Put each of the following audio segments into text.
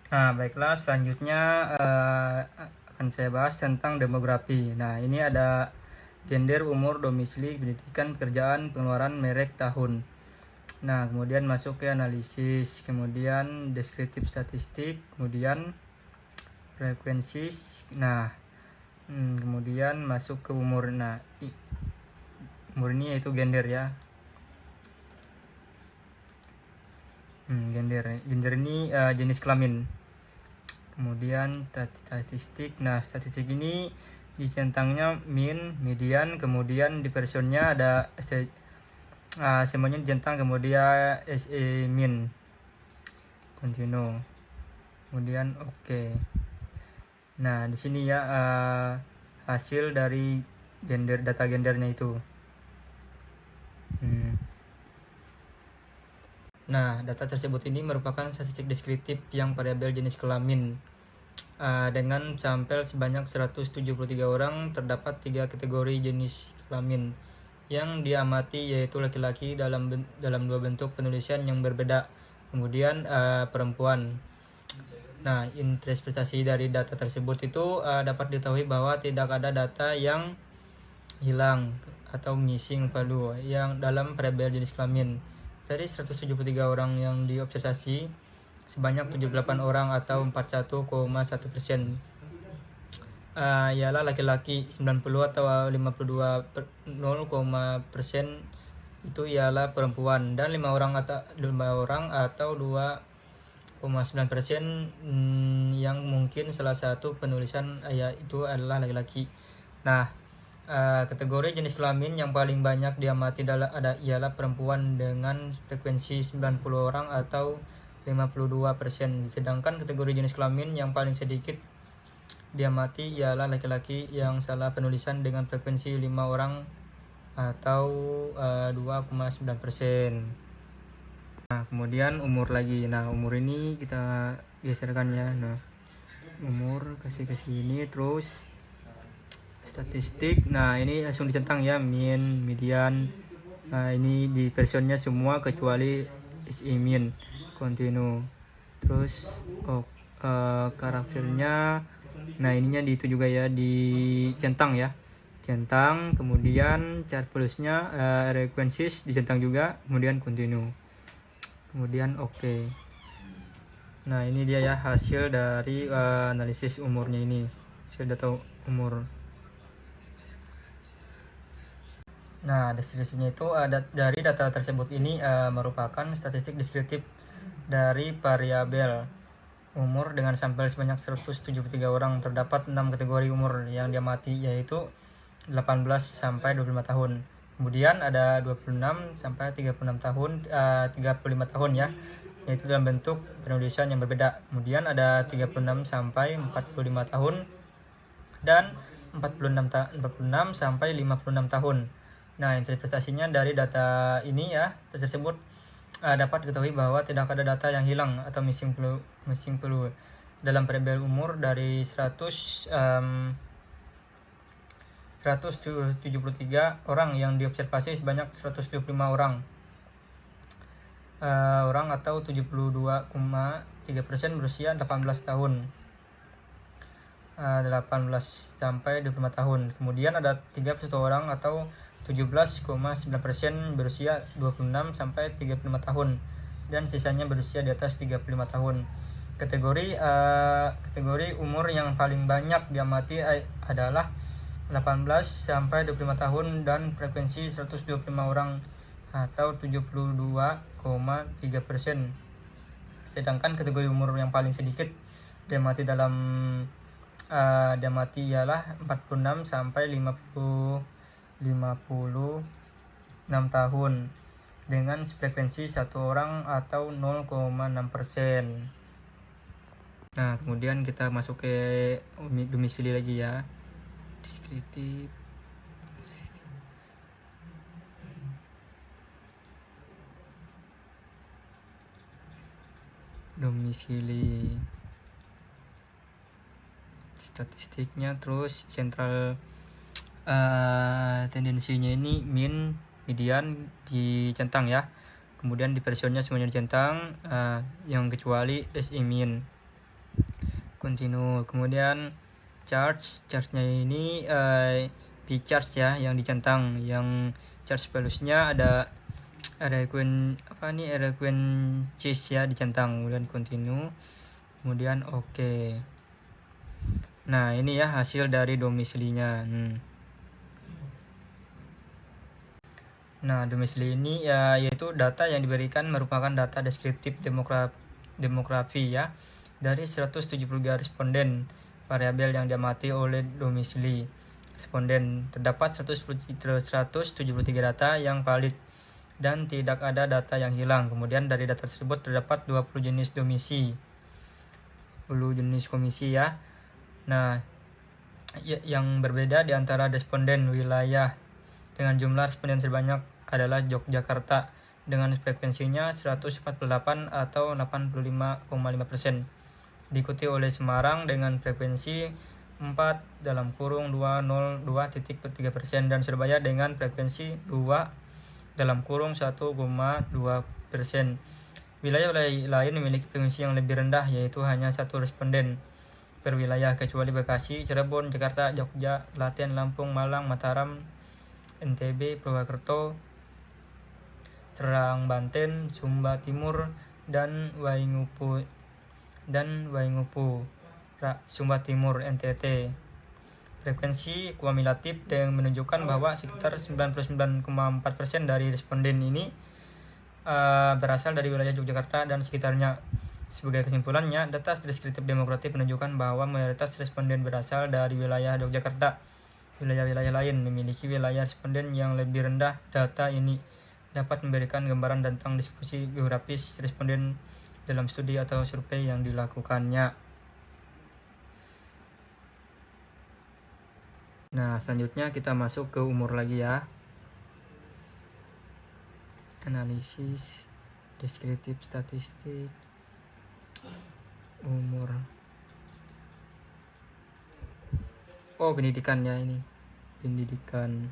Nah, baiklah, selanjutnya akan saya bahas tentang demografi. Nah, ini ada gender, umur, domisili, pendidikan, pekerjaan, pengeluaran, merek, tahun. Nah, kemudian masuk ke analisis, kemudian deskriptif statistik, kemudian frekuensi. Nah, kemudian masuk ke umur. Nah, umur ini yaitu gender ya. Gender ini jenis kelamin. Kemudian statistik. Nah, statistik ini di centangnya min, median, kemudian di personnya ada semuanya centang, kemudian SE min, continue, kemudian oke. Nah, di sini ya hasil dari data gendernya itu. Nah, data tersebut ini merupakan statistik deskriptif yang variabel jenis kelamin. Dengan sampel sebanyak 173 orang, terdapat 3 kategori jenis kelamin yang diamati, yaitu laki-laki dalam 2 bentuk penulisan yang berbeda, kemudian perempuan. Nah, interpretasi dari data tersebut itu dapat diketahui bahwa tidak ada data yang hilang atau missing value yang dalam variabel jenis kelamin. Dari 173 orang yang diobservasi, sebanyak 78 orang atau 41,1% ialah laki-laki, 90 atau 52,0% itu ialah perempuan, dan 5 orang atau 2,9% yang mungkin salah satu penulisan itu adalah laki-laki. Nah, kategori jenis kelamin yang paling banyak diamati ialah perempuan dengan frekuensi 90 orang atau 52%. Sedangkan kategori jenis kelamin yang paling sedikit diamati ialah laki-laki yang salah penulisan dengan frekuensi 5 orang atau 2,9%. Nah, kemudian umur lagi. Nah, umur ini kita geserkan ya. Nah, umur kasih ini, terus statistik. Nah, ini langsung dicentang ya, min, median. Nah, ini di versionnya semua kecuali SE min, continue. Terus karakternya, nah ininya di itu juga ya, dicentang ya, centang. Kemudian chart plusnya requensis dicentang juga, kemudian continue, kemudian oke. Nah, ini dia ya hasil dari analisis umurnya ini, hasil data umur. Nah, deskripsinya itu dari data tersebut ini merupakan statistik deskriptif dari variabel umur dengan sampel sebanyak 173 orang. Terdapat 6 kategori umur yang diamati, yaitu 18 sampai 25 tahun. Kemudian ada 26 sampai 36 tahun, 35 tahun ya, yaitu dalam bentuk penulisan yang berbeda. Kemudian ada 36 sampai 45 tahun dan 46 sampai 56 tahun. Nah, interpretasinya dari data ini ya tersebut dapat diketahui bahwa tidak ada data yang hilang atau missing clue dalam variabel umur. Dari 173 orang yang diobservasi, sebanyak 125 orang atau 72,3% berusia 18 tahun. 18 sampai 25 tahun. Kemudian ada 31 orang atau 17,9% berusia 26 sampai 35 tahun, dan sisanya berusia di atas 35 tahun. Kategori umur yang paling banyak diamati adalah 18 sampai 25 tahun dan frekuensi 125 orang atau 72,3%. Sedangkan kategori umur yang paling sedikit diamati ialah 46 sampai 56 tahun dengan frekuensi 1 orang atau 0,6%. Nah, kemudian kita masuk ke domisili lagi ya, deskriptif. Domisili, statistiknya, terus sentral tendensinya ini min, median dicentang ya. Kemudian di versionnya semuanya dicentang, yang kecuali SE min. continue. Kemudian charge-nya ini p-charge ya yang dicentang, yang charge values-nya ada cheese ya dicentang, kemudian continue, kemudian oke. Nah ini ya hasil dari domisilinya. Nah domisili ini yaitu data yang diberikan merupakan data deskriptif demografi ya dari 173 responden variabel yang diamati oleh domisili responden. Terdapat 173 data yang valid dan tidak ada data yang hilang. Kemudian dari data tersebut terdapat 20 jenis domisi, 10 jenis komisi ya. Nah, yang berbeda di antara responden wilayah dengan jumlah responden terbanyak adalah Yogyakarta dengan frekuensinya 148 atau 85,5%. Diikuti oleh Semarang dengan frekuensi 4,202.3% dan Surabaya dengan frekuensi 2,1,2%. Wilayah lain memiliki frekuensi yang lebih rendah, yaitu hanya 1 responden per wilayah, kecuali Bekasi, Cirebon, Jakarta, Jogja, Klaten, Lampung, Malang, Mataram, NTB, Purwokerto, Serang, Banten, Sumba Timur, dan Waingupu Sumba Timur, NTT. Frekuensi kumulatif yang menunjukkan bahwa sekitar 99,4% dari responden ini berasal dari wilayah Yogyakarta dan sekitarnya. Sebagai kesimpulannya, data deskriptif demografi menunjukkan bahwa mayoritas responden berasal dari wilayah Yogyakarta. Wilayah-wilayah lain memiliki wilayah responden yang lebih rendah. Data ini dapat memberikan gambaran tentang distribusi geografis responden dalam studi atau survei yang dilakukannya. Nah, selanjutnya kita masuk ke umur lagi ya. Analisis deskriptif statistik umur. Oh, pendidikan ya ini. Pendidikan,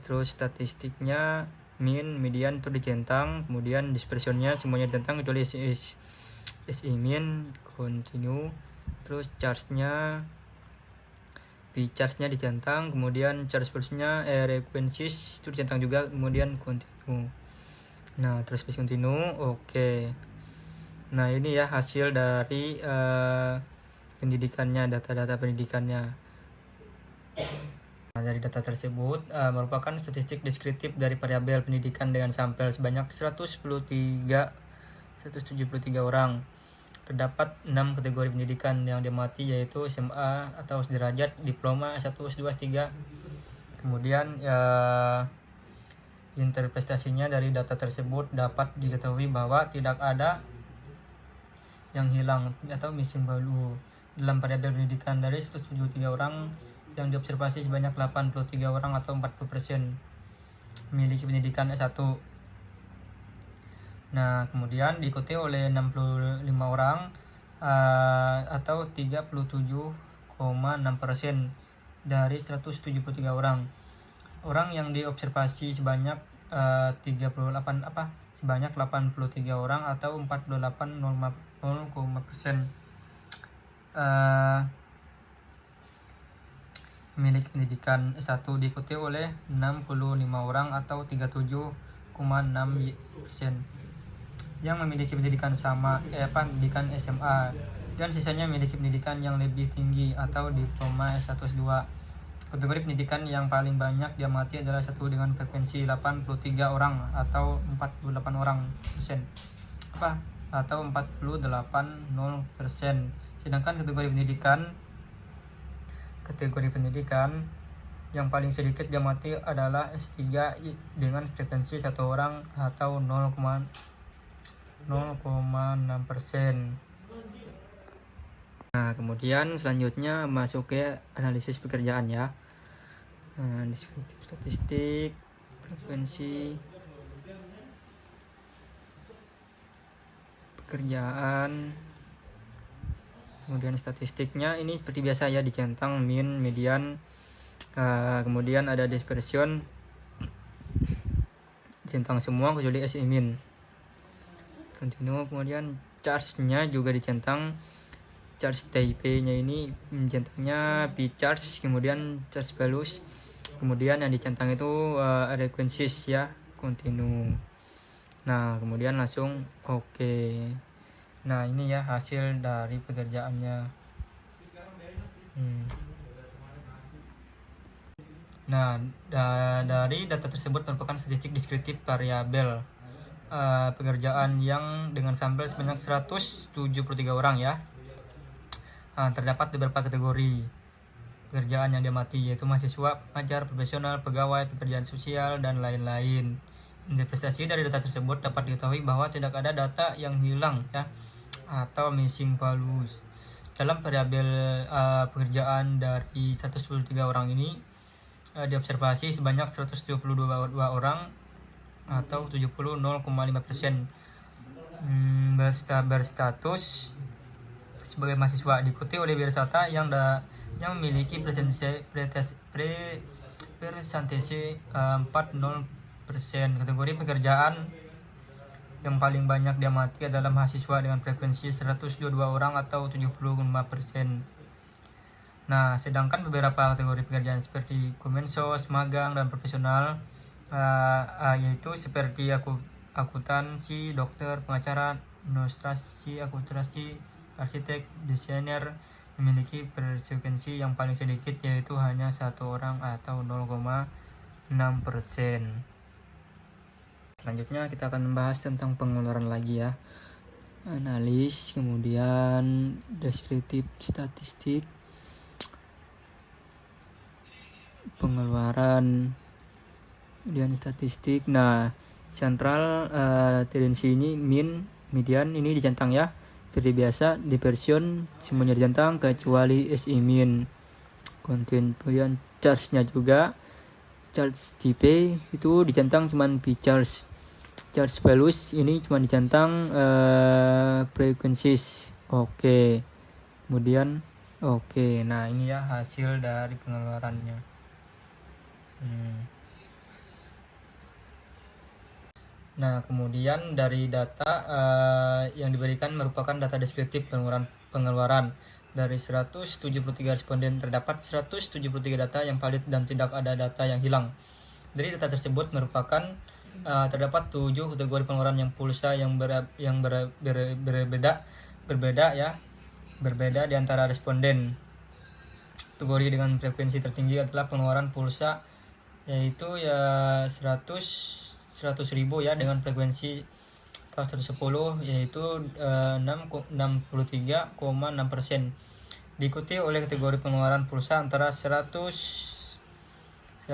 terus statistiknya mean, median itu dicentang, kemudian dispersionnya semuanya dicentang kecuali SI mean, continue, terus charge-nya p-charge-nya dicentang, kemudian charge values-nya frequencies itu dicentang juga, kemudian continue. Nah, terus continue, oke. Nah, ini ya hasil dari pendidikannya, data-data pendidikannya. Nah, dari data tersebut merupakan statistik deskriptif dari variabel pendidikan dengan sampel sebanyak 173 orang. Terdapat 6 kategori pendidikan yang diamati, yaitu SMA atau sederajat, diploma, S1, S2, S3. Kemudian interpretasinya dari data tersebut dapat diketahui bahwa tidak ada yang hilang atau missing value dalam variabel pendidikan. Dari 173 orang yang diobservasi, sebanyak 83 orang atau 40% memiliki pendidikan S1. Nah, kemudian diikuti oleh 65 orang atau 37,6% dari 173 orang. Orang yang diobservasi sebanyak 83 orang atau 48,0% memiliki pendidikan S1, diikuti oleh 65 orang atau 37,6% yang memiliki pendidikan pendidikan SMA, dan sisanya memiliki pendidikan yang lebih tinggi atau diploma S1 S2. Kategori pendidikan yang paling banyak diamati adalah satu dengan frekuensi 83 orang atau 48%, atau 48,0%. Sedangkan kategori pendidikan yang paling sedikit diamati adalah S3 dengan frekuensi 1 orang atau 0,6%. Nah, kemudian selanjutnya masuk ke analisis pekerjaan ya. Deskriptif statistik, frekuensi pekerjaan, kemudian statistiknya ini seperti biasa ya, dicentang mean, median, kemudian ada dispersion, dicentang semua kecuali SI mean. continue. Kemudian charge-nya juga dicentang, charge TP-nya ini centangnya P-charge, kemudian charge values, kemudian yang dicentang itu frequencies ya, continue. Nah kemudian langsung oke. Nah ini ya hasil dari pekerjaannya. Nah dari data tersebut merupakan statistik deskriptif variabel pekerjaan yang dengan sampel sebanyak 173 orang ya. Terdapat beberapa kategori pekerjaan yang diamati, yaitu mahasiswa, pengajar, profesional, pegawai, pekerjaan sosial, dan lain-lain. Interpretasi dari data tersebut dapat diketahui bahwa tidak ada data yang hilang ya, atau missing values. Dalam variabel pekerjaan dari 173 orang ini diobservasi sebanyak 172 orang atau 70,05% berstatus sebagai mahasiswa, diikuti oleh wiraswasta yang memiliki presentasi 40%. Kategori pekerjaan yang paling banyak diamati adalah mahasiswa dengan frekuensi 122 orang atau 75%. Nah, sedangkan beberapa kategori pekerjaan seperti komensos, magang, dan profesional yaitu seperti akuntansi, dokter, pengacara, administrasi, akuntansi, arsitek, desainer memiliki frekuensi yang paling sedikit, yaitu hanya 1 orang atau 0,6%. Selanjutnya kita akan membahas tentang pengeluaran lagi ya. Analis, kemudian deskriptif statistik, pengeluaran, kemudian statistik. Nah, sentral tendensi ini median ini dicentang ya. Seperti biasa, diversion semuanya dicentang kecuali SI min. Kemudian charge-nya juga, charge TP itu dicentang cuman P-charge. Charge values ini cuma dicentang frequencies. Oke. Kemudian oke. Nah, ini ya hasil dari pengeluarannya. Nah, kemudian dari data yang diberikan merupakan data deskriptif pengeluaran. Dari 173 responden terdapat 173 data yang valid dan tidak ada data yang hilang. Dari data tersebut merupakan terdapat 7 kategori pengeluaran yang pulsa yang berbeda di antara responden. Kategori dengan frekuensi tertinggi adalah pengeluaran pulsa, yaitu ya 100.000 ya, dengan frekuensi 110, yaitu 63,6%. Diikuti oleh kategori pengeluaran pulsa antara 100.001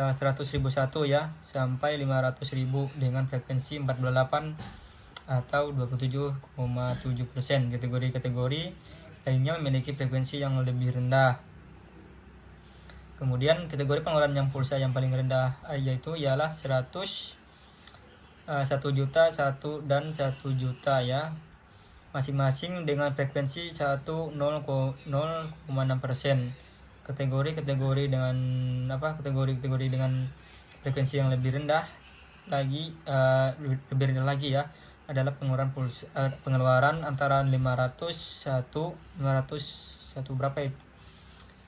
ya sampai 500.000 dengan frekuensi 48 atau 27,7%. Kategori-kategori lainnya memiliki frekuensi yang lebih rendah. Kemudian kategori pengeluaran yang pulsa yang paling rendah yaitu ialah 100, 1 juta, 1 dan 1 juta ya, masing-masing dengan frekuensi 0,6%. Kategori dengan frekuensi yang lebih rendah lagi ya adalah pengeluaran antara 501 berapa itu?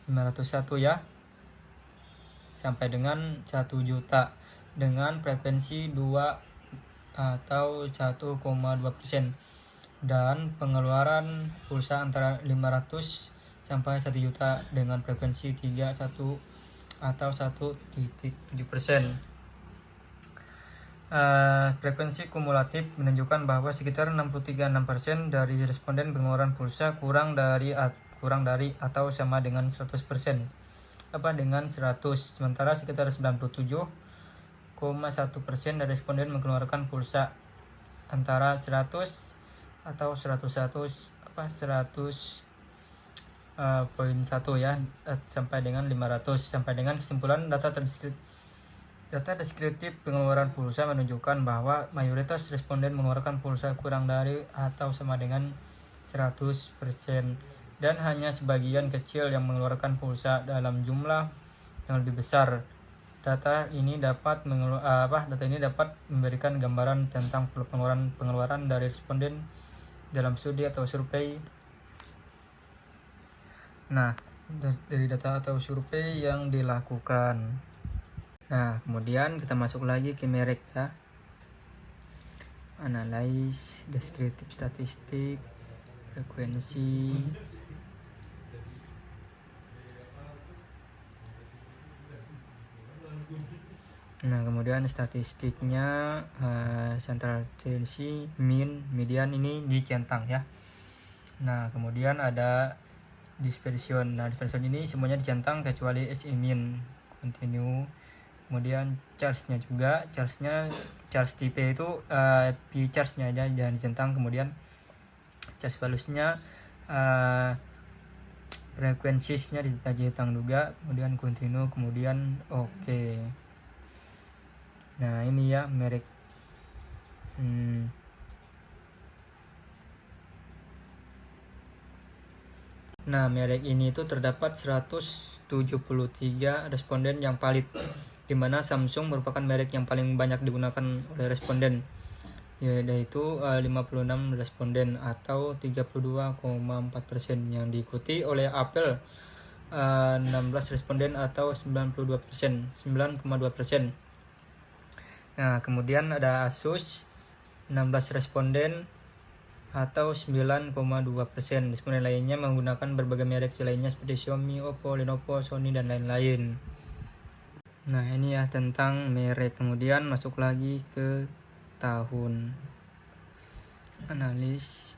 501 ya sampai dengan 1 juta dengan frekuensi 2 atau 1,2%, dan pengeluaran pulsa antara 500 sampai 1 juta dengan frekuensi 3 atau 1,7%. Frekuensi kumulatif menunjukkan bahwa sekitar 63,6% dari responden pengeluaran pulsa kurang dari atau sama dengan 100%. Dengan 100, sementara sekitar 97,1% dari responden mengeluarkan pulsa antara 100 atau 100,1 ya sampai dengan 500. Sampai dengan kesimpulan, data deskriptif pengeluaran pulsa menunjukkan bahwa mayoritas responden mengeluarkan pulsa kurang dari atau sama dengan 100%, dan hanya sebagian kecil yang mengeluarkan pulsa dalam jumlah yang lebih besar data ini dapat memberikan gambaran tentang pengeluaran dari responden dalam studi atau survei. Nah, dari data atau survei yang dilakukan. Nah, kemudian kita masuk lagi ke merek ya. Analyze, deskriptif statistik, frekuensi. Nah, kemudian statistiknya central tendency, mean, median ini dicentang ya. Nah, kemudian ada dispersion. Nah, dispersion ini semuanya dicentang kecuali SI mean, continue. Kemudian charge-nya juga, charge tipe itu P charge-nya aja jangan dicentang. Kemudian charge value-nya frekuensinya dicentang juga. Kemudian continue, kemudian oke. Nah, ini ya merek. Nah, merek ini itu terdapat 173 responden yang valid, di mana Samsung merupakan merek yang paling banyak digunakan oleh responden, yaitu 56 responden atau 32,4%, yang diikuti oleh Apple 16 responden atau 9,2%. Nah, kemudian ada Asus 16 responden atau 9,2%. Responden lainnya menggunakan berbagai merek lainnya seperti Xiaomi, Oppo, Lenovo, Sony, dan lain-lain. Nah, ini ya tentang merek. Kemudian masuk lagi ke tahun. Analis.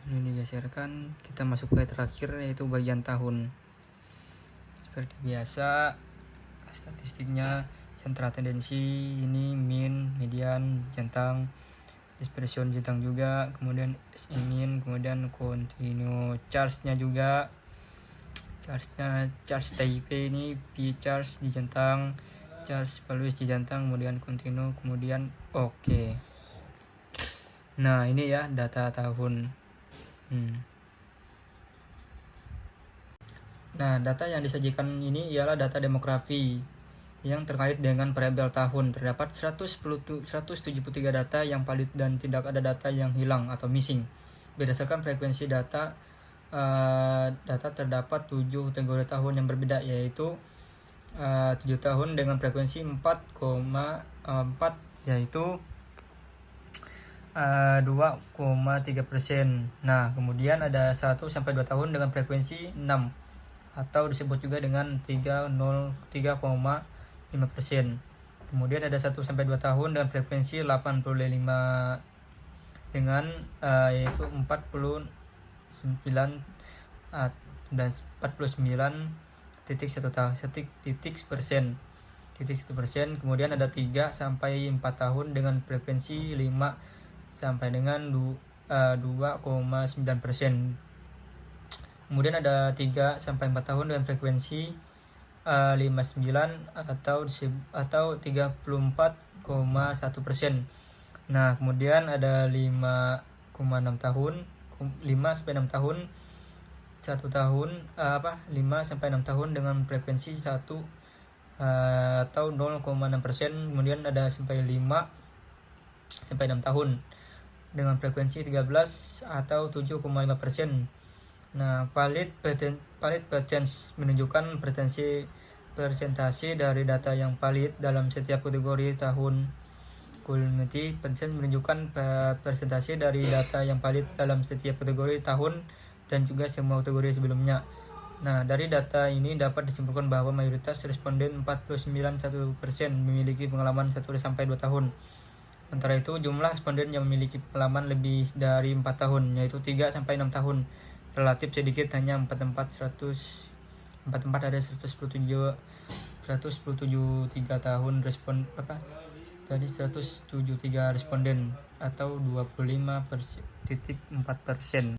Ini digeserkan, kita masuk ke terakhir yaitu bagian tahun. Seperti biasa, statistiknya central tendency, ini mean, median, centang, dispersion centang juga, kemudian SI mean, kemudian continue. Charge-nya juga, charge type ini P charge dicentang, charge value dicentang, kemudian continue, kemudian oke. Nah, ini ya data tahun. Nah, data yang disajikan ini ialah data demografi yang terkait dengan variabel tahun. Terdapat 173 data yang valid dan tidak ada data yang hilang atau missing. Berdasarkan frekuensi data, terdapat 7 kategori tahun yang berbeda, yaitu 7 tahun dengan frekuensi 4,4, yaitu 2,3%. Nah, kemudian ada 1-2 tahun dengan frekuensi 6 atau disebut juga dengan 3,5%. Kemudian ada 1-2 tahun dengan frekuensi 85 dengan yaitu 49 dan 49,1%. Kemudian ada 3-4 tahun dengan frekuensi 5 sampai dengan 2,9%. Kemudian ada 3-4 tahun dengan frekuensi 59 atau 34,1%. Nah, kemudian ada 5,6 tahun, 5-6 tahun, 1 tahun 5-6 tahun dengan frekuensi 1 atau 0,6%. Kemudian ada sampai 5-6 tahun dengan frekuensi 13 atau 7,5%. Nah, valid percentage menunjukkan persentase dari data yang valid dalam setiap kategori tahun. Cumulative percentage menunjukkan persentase dari data yang valid dalam setiap kategori tahun dan juga semua kategori sebelumnya. Nah, dari data ini dapat disimpulkan bahwa mayoritas responden 49,1% memiliki pengalaman 1-2 tahun. Sementara itu, jumlah responden yang memiliki pengalaman lebih dari 4 tahun, yaitu 3-6 tahun, relatif sedikit, hanya 4 tempat dari 173 tahun dari 173 responden atau 25,4%.